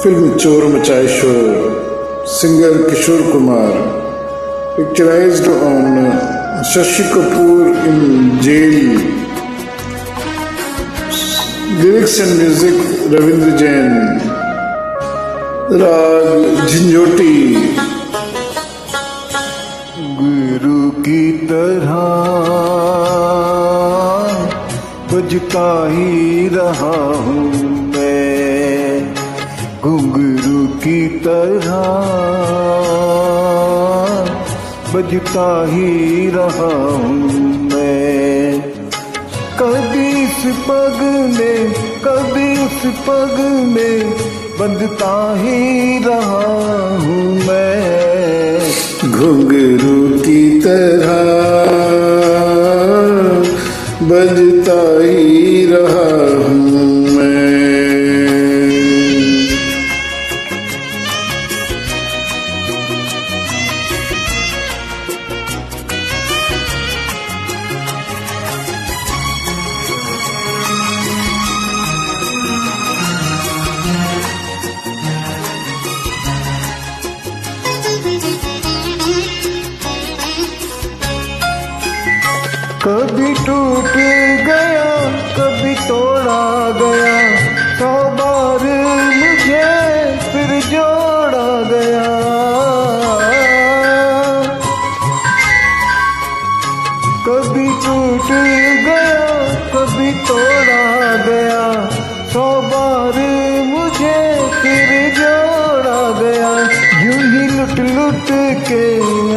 Film Chor Machaye Shor, singer Kishore Kumar, picturised on Shashi Kapoor in jail. Lyrics and music Ravindra Jain. राग झंझोटी। गुरु की तरह बजता ही रहा हूँ मैं, घुंघरू की तरह बजता ही रहा हूँ मैं। कभी इस पग में कभी उस पग में बंधता ही रहा हूँ मैं। घुंघरू की तरह बजता ही रहा हूँ मैं। कभी टूट गया कभी तोड़ा गया, 100 बार मुझे फिर जोड़ा गया। कभी टूट गया कभी तोड़ा गया, 100 बार मुझे फिर जोड़ा गया। यूं ही लुट लुट के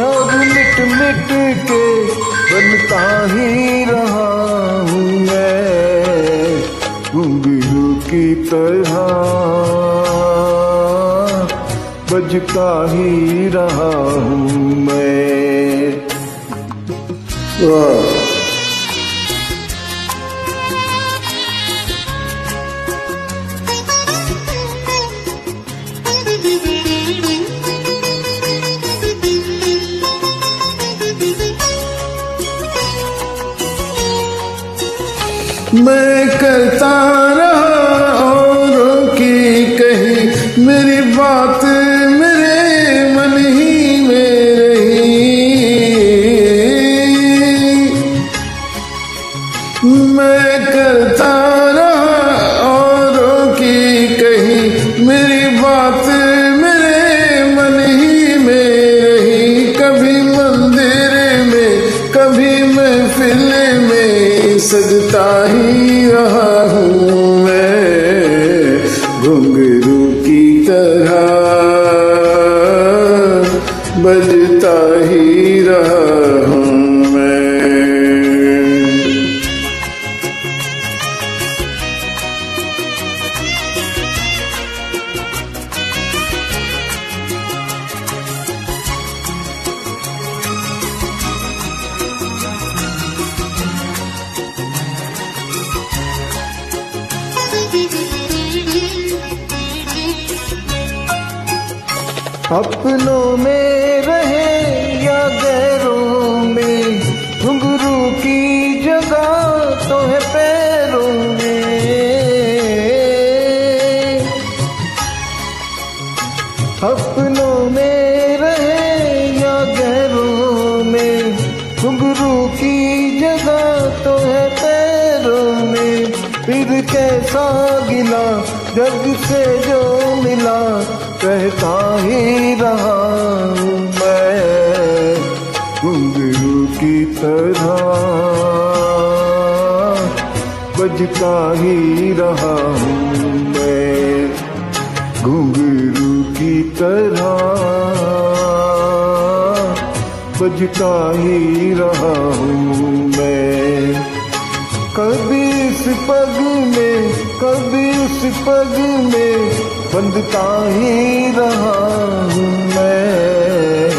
और मिट मिट के बनता ही रहा हूँ मैं। घुंघरू की तरह बजता ही रहा हूँ मैं। वाह, मैं करता रहा औरों की कही, मेरी बात मेरे मन ही में रही। मैं करता रहा औरों की कही, मेरी बात मेरे मन ही में रही। कभी मंदिर में कभी महफिल में सजता ही रहा हूँ मैं। घुंघरू की तरह बजता ही रहा हूँ मैं। अपनों में रहे या गैरों में, घुंघरू की जगह तो है पैरों में। अपनों में रहे या गैरों में, घुंघरू की जगह तो है पैरों में। फिर कैसा गिला जग से जो मिला, कहता ही रहा हूँ मैं। घुंघरू की तरह बजता ही रहा हूँ मैं। घुंघरू की तरह बजता ही रहा हूँ मैं। कभी इस पग में कभी उस पग में बंधता ही रहा हूँ मैं।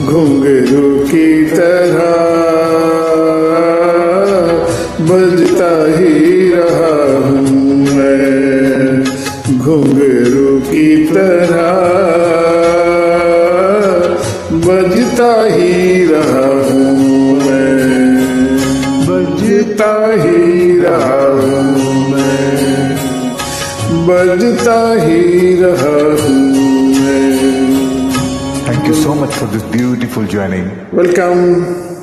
घुंघरू की तरह बजता ही रहा हूँ मैं। घुंघरू की तरह बजता ही रहा हूँ मैं। बजता ही रहा हूँ मैं। बजता ही रहा हूँ मैं। Thank you so much for this beautiful journey. Welcome.